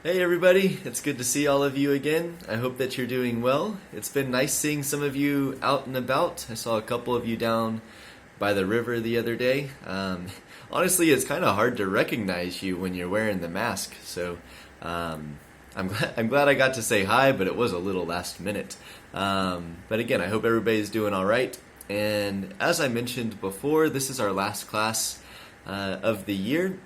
Hey everybody, it's good to see all of you again. I hope that you're doing well. It's been nice seeing some of you out and about. I saw a couple of you down by the river the other day. Honestly, it's kind of hard to recognize you when you're wearing the mask, so I'm glad I got to say hi, but it was a little last minute. But again, I hope everybody's doing all right. And as I mentioned before, this is our last class of the year.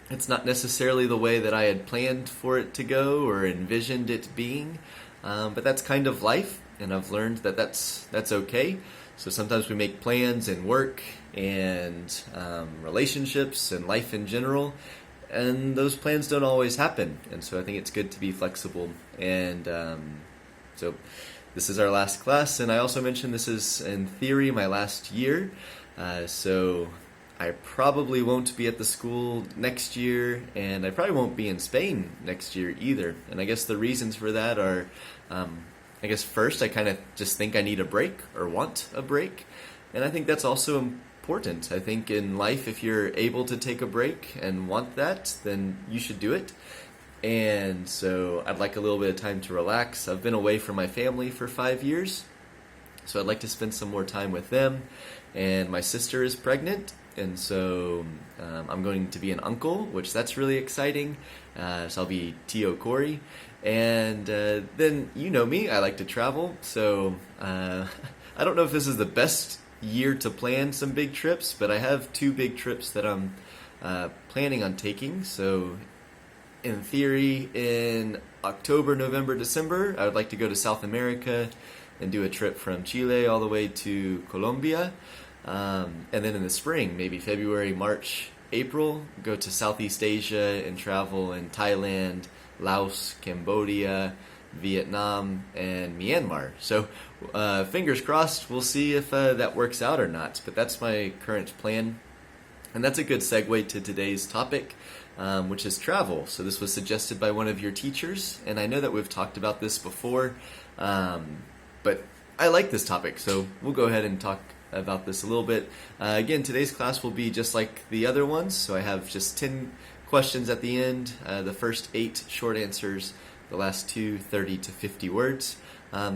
It's not necessarily the way that I had planned for it to go or envisioned it being, but that's kind of life, and I've learned that that's okay. So sometimes we make plans in work and relationships and life in general, and those plans don't always happen. And so I think it's good to be flexible. And so this is our last class, and I also mentioned this is, in theory, my last year. So I probably won't be at the school next year, and I probably won't be in Spain next year either. And I guess the reasons for that are, I guess first, I kind of just think I need a break or want a break. And I think that's also important. I think in life, if you're able to take a break and want that, then you should do it. And so I'd like a little bit of time to relax. I've been away from my family for 5 years, so I'd like to spend some more time with them. And my sister is pregnant, and so I'm going to be an uncle, which that's really exciting. So I'll be Tio Corey. And then you know me, I like to travel. So I don't know if this is the best year to plan some big trips, but I have 2 big trips that I'm planning on taking. So in theory, in October, November, December, I would like to go to South America and do a trip from Chile all the way to Colombia. And then in the spring, maybe February, March, April, go to Southeast Asia and travel in Thailand, Laos, Cambodia, Vietnam, and Myanmar. So fingers crossed, we'll see if that works out or not. But that's my current plan. And that's a good segue to today's topic, which is travel. So this was suggested by one of your teachers, and I know that we've talked about this before, but I like this topic, so we'll go ahead and talk about this a little bit. Again, today's class will be just like the other ones, so I have just 10 questions at the end, the first 8 short answers, the last 2 30 to 50 words.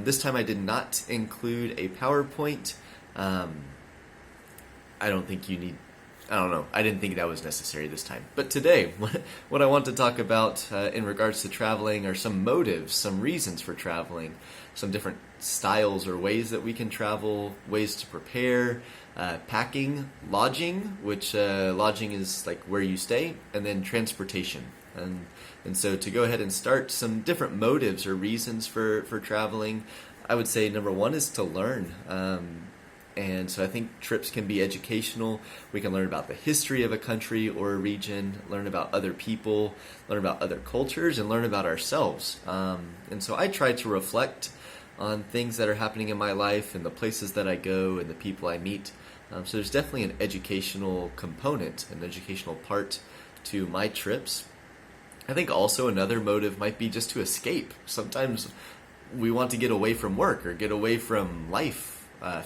This time I did not include a PowerPoint. I don't know, I didn't think that was necessary this time. But today, what I want to talk about in regards to traveling are some motives, some reasons for traveling, some different styles or ways that we can travel, ways to prepare, packing, lodging, which lodging is like where you stay, and then transportation. And so to go ahead and start some different motives or reasons for traveling, I would say number 1 is to learn. And so I think trips can be educational. We can learn about the history of a country or a region, learn about other people, learn about other cultures, and learn about ourselves. And so I try to reflect on things that are happening in my life and the places that I go and the people I meet. So there's definitely an educational component, an educational part to my trips. I think also another motive might be just to escape. Sometimes we want to get away from work or get away from life,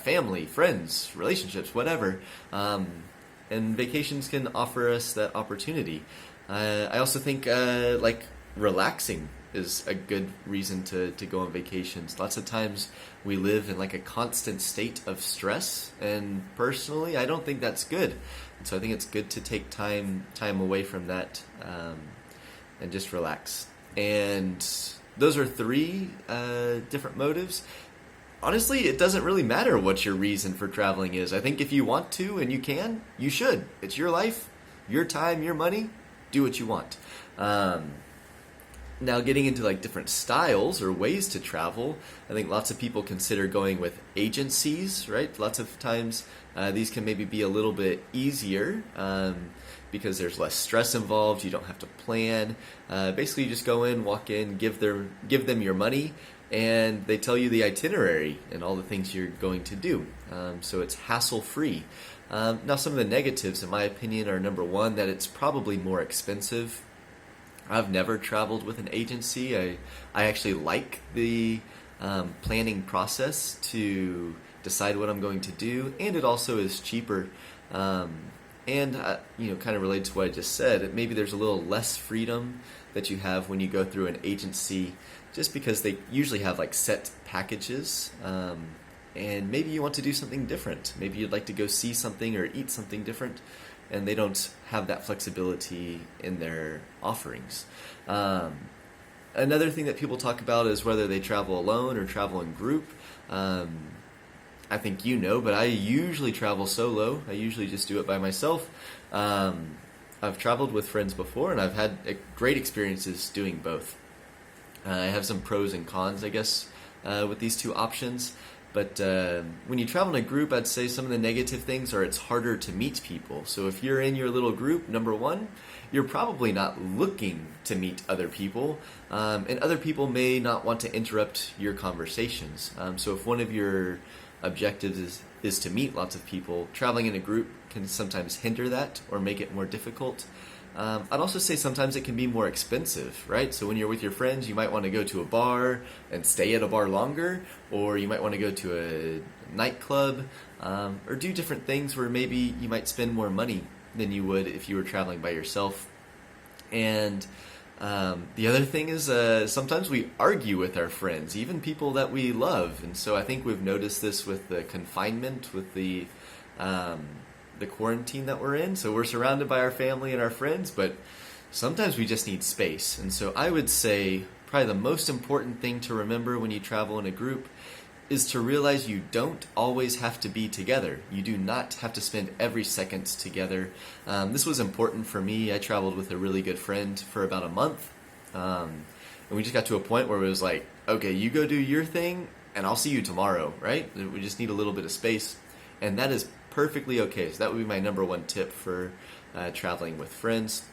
family, friends, relationships, whatever. And vacations can offer us that opportunity. I also think like relaxing is a good reason to go on vacations. Lots of times we live in like a constant state of stress, and personally I don't think that's good. And so I think it's good to take time away from that and just relax. And those are 3 different motives. Honestly, it doesn't really matter what your reason for traveling is. I think if you want to and you can, you should. It's your life, your time, your money. Do what you want. Now, getting into like different styles or ways to travel, I think lots of people consider going with agencies, right? Lots of times these can maybe be a little bit easier because there's less stress involved. You don't have to plan. Basically, you just go in, walk in, give them your money, and they tell you the itinerary and all the things you're going to do. So it's hassle-free. Now, some of the negatives, in my opinion, are number 1, that it's probably more expensive. I've never traveled with an agency. I actually like the planning process to decide what I'm going to do, and it also is cheaper. And kind of related to what I just said, maybe there's a little less freedom that you have when you go through an agency, just because they usually have like set packages. And maybe you want to do something different. Maybe you'd like to go see something or eat something different, and they don't have that flexibility in their offerings. Another thing that people talk about is whether they travel alone or travel in group. I think but I usually travel solo. I usually just do it by myself. I've traveled with friends before, and I've had great experiences doing both. I have some pros and cons, I guess, with these two options. But when you travel in a group, I'd say some of the negative things are it's harder to meet people. So if you're in your little group, number one, you're probably not looking to meet other people, and other people may not want to interrupt your conversations. So if one of your objectives is to meet lots of people, traveling in a group can sometimes hinder that or make it more difficult. I'd also say sometimes it can be more expensive, right? So when you're with your friends, you might want to go to a bar and stay at a bar longer, or you might want to go to a nightclub, or do different things where maybe you might spend more money than you would if you were traveling by yourself. And the other thing is sometimes we argue with our friends, even people that we love. And so I think we've noticed this with the confinement, with the quarantine that we're in. So we're surrounded by our family and our friends, but sometimes we just need space. And so I would say probably the most important thing to remember when you travel in a group is to realize you don't always have to be together. You do not have to spend every second together. This was important for me. I traveled with a really good friend for about a month. And we just got to a point where it was like, okay, you go do your thing and I'll see you tomorrow, right? We just need a little bit of space. And that is perfectly okay. So that would be my number one tip for traveling with friends.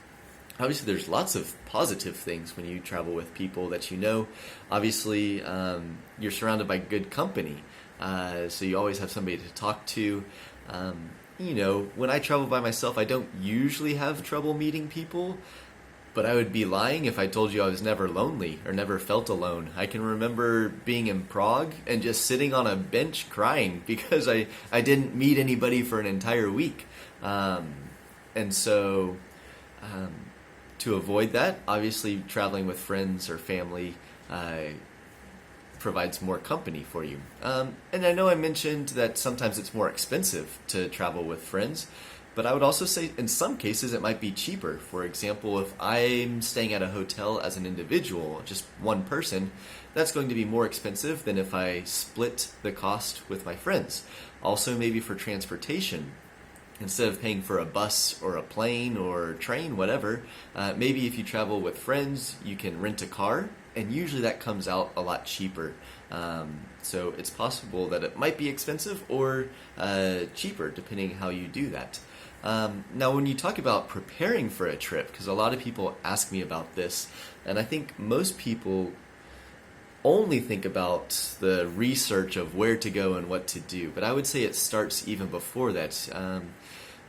Obviously, there's lots of positive things when you travel with people that you know. Obviously, you're surrounded by good company, so you always have somebody to talk to. When I travel by myself, I don't usually have trouble meeting people, but I would be lying if I told you I was never lonely or never felt alone. I can remember being in Prague and just sitting on a bench crying because I didn't meet anybody for an entire week. And so to avoid that, obviously traveling with friends or family provides more company for you. And I know I mentioned that sometimes it's more expensive to travel with friends, but I would also say in some cases it might be cheaper. For example, if I'm staying at a hotel as an individual, just one person, that's going to be more expensive than if I split the cost with my friends. Also, maybe for transportation, instead of paying for a bus or a plane or train, whatever, maybe if you travel with friends, you can rent a car, and usually that comes out a lot cheaper. So it's possible that it might be expensive or cheaper, depending how you do that. Now, when you talk about preparing for a trip, because a lot of people ask me about this, and I think most people only think about the research of where to go and what to do, but I would say it starts even before that.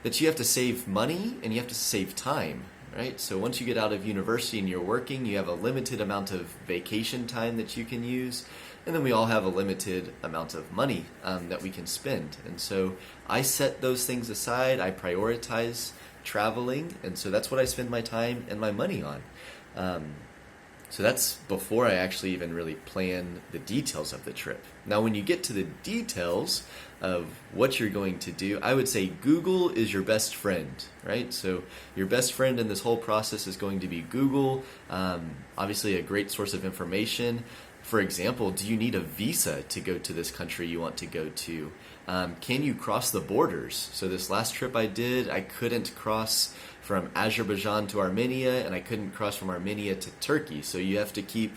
That you have to save money and you have to save time, right? So once you get out of university and you're working, you have a limited amount of vacation time that you can use, and then we all have a limited amount of money that we can spend. And so I set those things aside, I prioritize traveling, and so that's what I spend my time and my money on. So that's before I actually even really plan the details of the trip. Now, when you get to the details of what you're going to do, I would say Google is your best friend, right? So your best friend in this whole process is going to be Google. Obviously a great source of information. For example, do you need a visa to go to this country you want to go to? Can you cross the borders? So this last trip I did, I couldn't cross from Azerbaijan to Armenia, and I couldn't cross from Armenia to Turkey. So you have to keep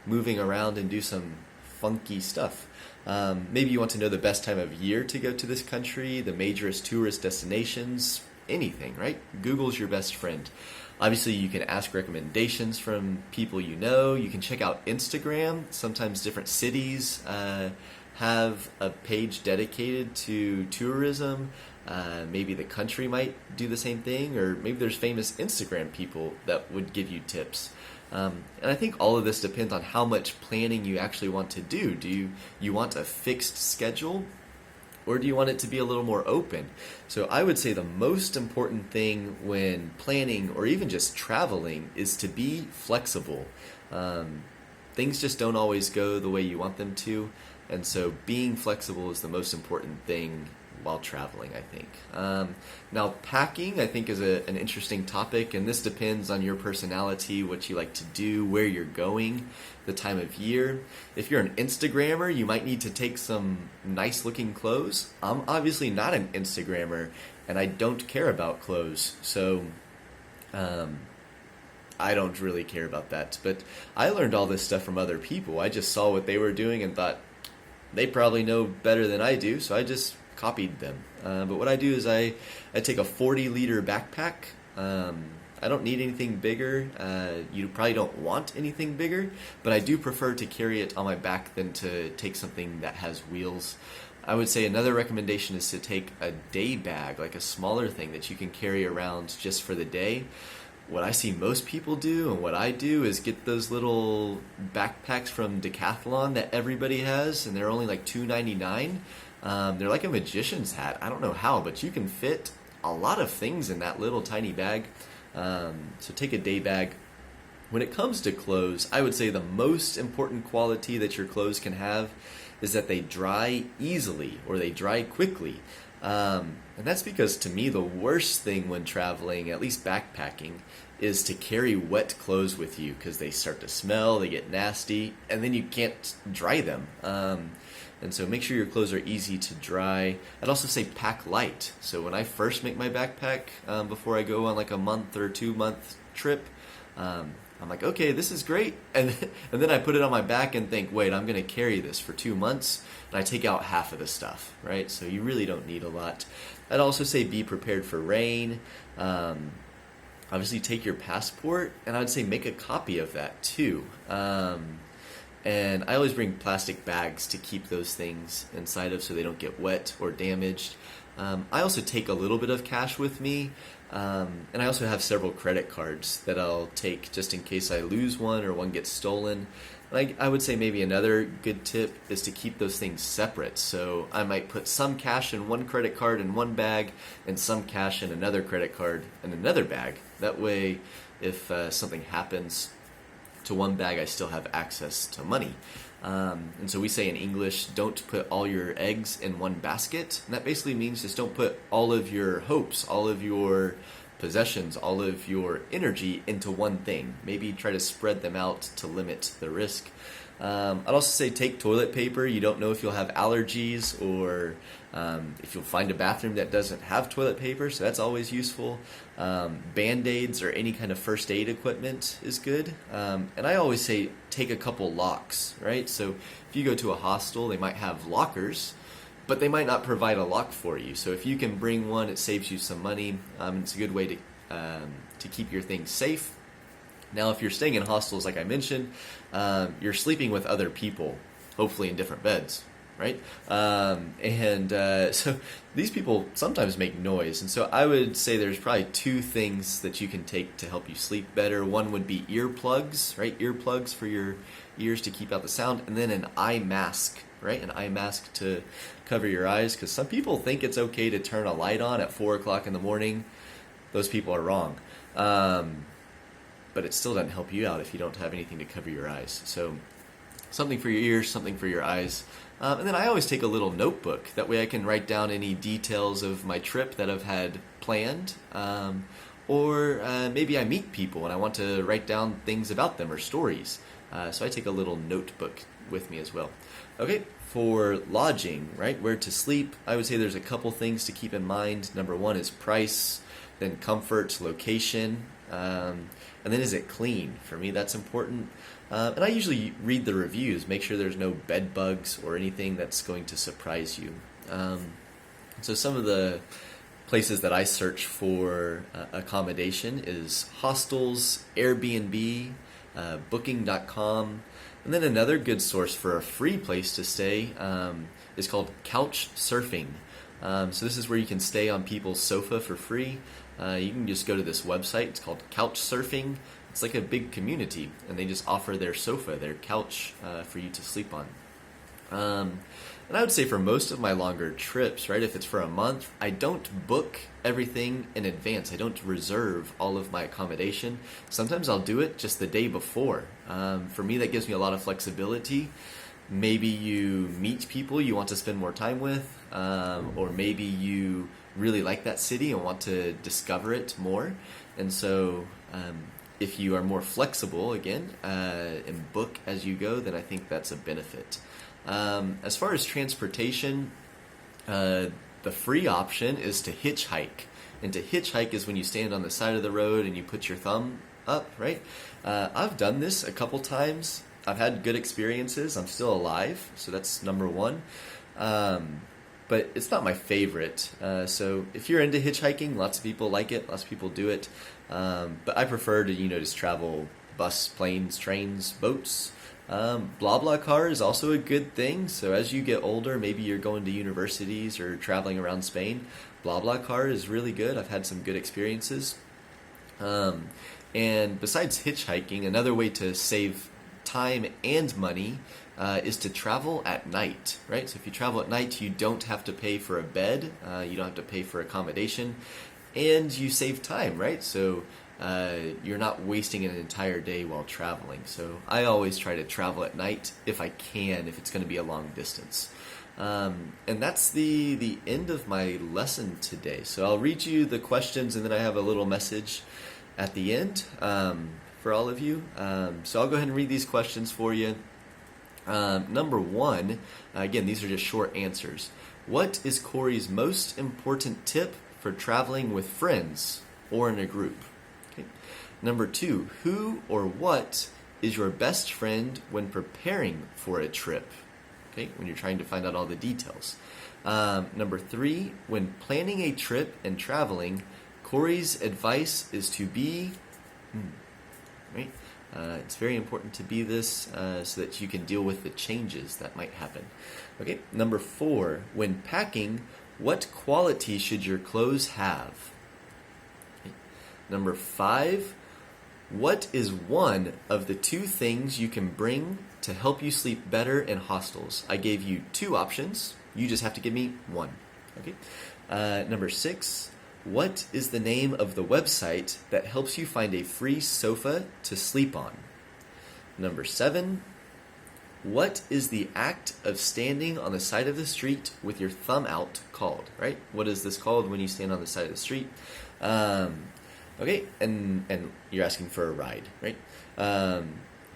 moving around and do some funky stuff. Maybe you want to know the best time of year to go to this country, the major tourist destinations, anything, right? Google's your best friend. Obviously, you can ask recommendations from people you know. You can check out Instagram. Sometimes different cities have a page dedicated to tourism. Maybe the country might do the same thing, or maybe there's famous Instagram people that would give you tips. And I think all of this depends on how much planning you actually want to do. Do you want a fixed schedule, Or do you want it to be a little more open? So I would say the most important thing when planning or even just traveling is to be flexible. Things just don't always go the way you want them to, and so being flexible is the most important thing while traveling, I think. Now, packing, I think, is an interesting topic, and this depends on your personality, what you like to do, where you're going, the time of year. If you're an Instagrammer, you might need to take some nice-looking clothes. I'm obviously not an Instagrammer, and I don't care about clothes, so I don't really care about that. But I learned all this stuff from other people. I just saw what they were doing and thought, they probably know better than I do, so I just copied them. But what I do is I take a 40-liter backpack. I don't need anything bigger. You probably don't want anything bigger, but I do prefer to carry it on my back than to take something that has wheels. I would say another recommendation is to take a day bag, like a smaller thing that you can carry around just for the day. What I see most people do and what I do is get those little backpacks from Decathlon that everybody has, and they're only like $2.99. They're like a magician's hat. I don't know how, but you can fit a lot of things in that little tiny bag. So take a day bag. When it comes to clothes, I would say the most important quality that your clothes can have is that they dry easily or they dry quickly. And that's because, to me, the worst thing when traveling, at least backpacking, is to carry wet clothes with you because they start to smell, they get nasty, and then you can't dry them. And so make sure your clothes are easy to dry. I'd also say pack light. So when I first make my backpack, before I go on like a month or 2-month trip, I'm like, okay, this is great. And then I put it on my back and think, wait, I'm going to carry this for 2 months. And I take out half of the stuff, right? So you really don't need a lot. I'd also say be prepared for rain. Obviously take your passport, and I would say make a copy of that too. And I always bring plastic bags to keep those things inside of so they don't get wet or damaged. I also take a little bit of cash with me. And I also have several credit cards that I'll take just in case I lose one or one gets stolen. Like, I would say maybe another good tip is to keep those things separate. So I might put some cash in one credit card in one bag and some cash in another credit card in another bag. That way, if something happens to one bag, I still have access to money. And so we say in English, don't put all your eggs in one basket. And that basically means just don't put all of your hopes, all of your possessions, all of your energy into one thing. Maybe try to spread them out to limit the risk. I'd also say take toilet paper. You don't know if you'll have allergies or if you'll find a bathroom that doesn't have toilet paper, so that's always useful. Band-Aids or any kind of first aid equipment is good. And I always say take a couple locks, right? So if you go to a hostel, they might have lockers, but they might not provide a lock for you. So if you can bring one, it saves you some money. It's a good way to keep your things safe. Now, if you're staying in hostels, like I mentioned, you're sleeping with other people, hopefully in different beds, right? So these people sometimes make noise. And so I would say there's probably 2 things that you can take to help you sleep better. One would be earplugs, right? Earplugs for your ears to keep out the sound. And then an eye mask, right? An eye mask to cover your eyes. Because some people think it's okay to turn a light on at 4 o'clock in the morning. Those people are wrong. But it still doesn't help you out if you don't have anything to cover your eyes. So something for your ears, something for your eyes. And then I always take a little notebook. That way I can write down any details of my trip that I've had planned. Or maybe I meet people and I want to write down things about them or stories. So I take a little notebook with me as well. Okay, for lodging, right, where to sleep, I would say there's a couple things to keep in mind. Number 1 is price, then comfort, location, and then is it clean? For me, that's important. And I usually read the reviews, make sure there's no bed bugs or anything that's going to surprise you. So some of the places that I search for accommodation is hostels, Airbnb, booking.com, and then another good source for a free place to stay is called couch surfing. So this is where you can stay on people's sofa for free. You can just go to this website. It's called Couch Surfing. It's like a big community, and they just offer their sofa, their couch, for you to sleep on. And I would say for most of my longer trips, right, if it's for a month, I don't book everything in advance. I don't reserve all of my accommodation. Sometimes I'll do it just the day before. For me, that gives me a lot of flexibility. Maybe you meet people you want to spend more time with, or maybe you really like that city and want to discover it more. And so if you are more flexible, again, and book as you go, then I think that's a benefit. As far as transportation, the free option is to hitchhike. And to hitchhike is when you stand on the side of the road and you put your thumb up, right? I've done this a couple times. I've had good experiences. I'm still alive, so that's number one. But it's not my favorite. So if you're into hitchhiking, lots of people like it. Lots of people do it. But I prefer to, just travel bus, planes, trains, boats. BlaBlaCar is also a good thing. So as you get older, maybe you're going to universities or traveling around Spain. BlaBlaCar is really good. I've had some good experiences. And besides hitchhiking, another way to save time and money is to travel at night, right? So if you travel at night, you don't have to pay for a bed, you don't have to pay for accommodation, and you save time, right? So you're not wasting an entire day while traveling. So I always try to travel at night if I can, if it's going to be a long distance. And that's the end of my lesson today. So I'll read you the questions, and then I have a little message at the end for all of you. So I'll go ahead and read these questions for you. Number one, again, these are just short answers. What is Corey's most important tip for traveling with friends or in a group? Okay. Number two, who or what is your best friend when preparing for a trip? Okay, when you're trying to find out all the details. Number three, when planning a trip and traveling, Corey's advice is to be, right? It's very important to be this so that you can deal with the changes that might happen. Okay, number four, when packing, what quality should your clothes have? Okay. Number five, what is one of the two things you can bring to help you sleep better in hostels? I gave you two options. You just have to give me one. Okay. Number six, what is the name of the website that helps you find a free sofa to sleep on? Number seven, what is the act of standing on the side of the street with your thumb out called, right? What is this called when you stand on the side of the street? Okay, and you're asking for a ride, right?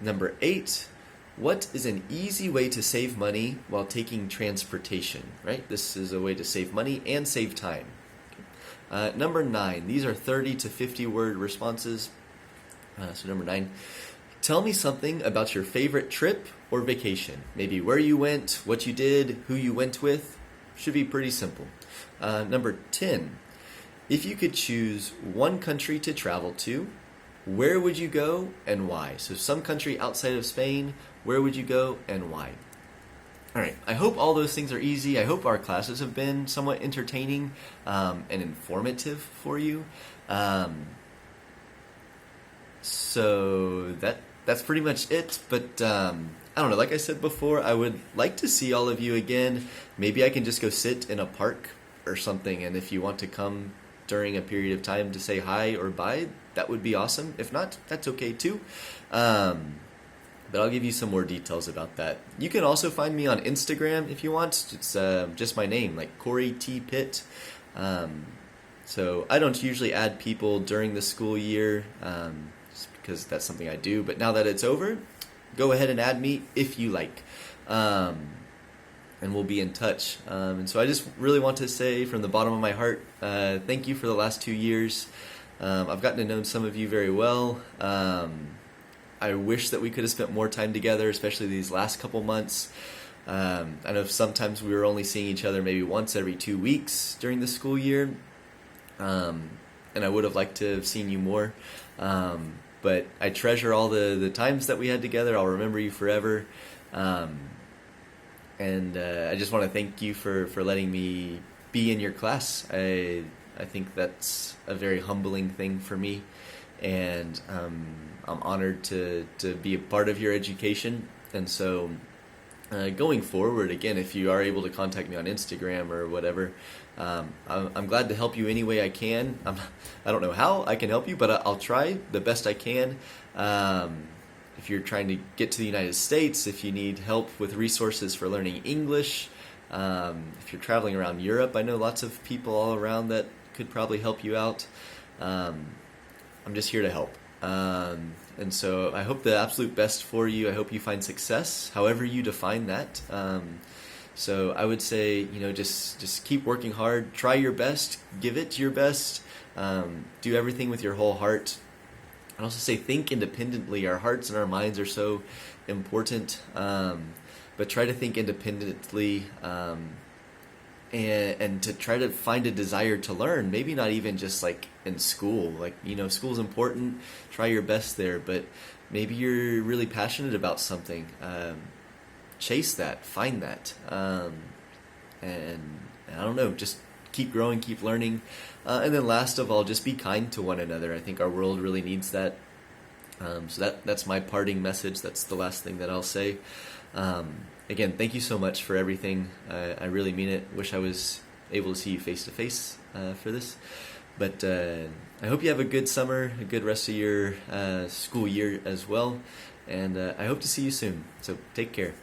Number eight, what is an easy way to save money while taking transportation, right? This is a way to save money and save time. Number nine, these are 30 to 50 word responses. So number nine, tell me something about your favorite trip or vacation. Maybe where you went, what you did, who you went with. Should be pretty simple. Number 10, if you could choose one country to travel to, where would you go and why? So some country outside of Spain, where would you go and why? All right, I hope all those things are easy. I hope our classes have been somewhat entertaining and informative for you. So that's pretty much it. But I don't know, like I said before, I would like to see all of you again. Maybe I can just go sit in a park or something, and if you want to come during a period of time to say hi or bye, that would be awesome. If not, that's okay too. But I'll give you some more details about that. You can also find me on Instagram if you want. It's just my name, like Corey T. Pitt. So I don't usually add people during the school year just because that's something I do. But now that it's over, go ahead and add me if you like. And we'll be in touch. And so I just really want to say from the bottom of my heart, thank you for the last 2 years. I've gotten to know some of you very well. I wish that we could have spent more time together, especially these last couple months. I know sometimes we were only seeing each other maybe once every 2 weeks during the school year. And I would have liked to have seen you more. But I treasure all the times that we had together. I'll remember you forever. And I just want to thank you for letting me be in your class. I think that's a very humbling thing for me. And I'm honored to be a part of your education. And so going forward, again, if you are able to contact me on Instagram or whatever, I'm glad to help you any way I can. I don't know how I can help you, but I'll try the best I can. If you're trying to get to the United States, if you need help with resources for learning English, if you're traveling around Europe, I know lots of people all around that could probably help you out. I'm just here to help. And so I hope the absolute best for you. I hope you find success, however you define that. So I would say, just keep working hard, try your best, give it your best, do everything with your whole heart. I'd also say think independently. Our hearts and our minds are so important, but try to think independently, and to try to find a desire to learn. Maybe not even just like in school. Like, school's important. Try your best there, but maybe you're really passionate about something. Chase that, find that, and I don't know, just keep growing, keep learning, and then last of all, just be kind to one another. I think our world really needs that. So that's my parting message. That's the last thing that I'll say. Again, thank you so much for everything. I really mean it. Wish I was able to see you face to face for this. But I hope you have a good summer, a good rest of your school year as well. And I hope to see you soon. So take care.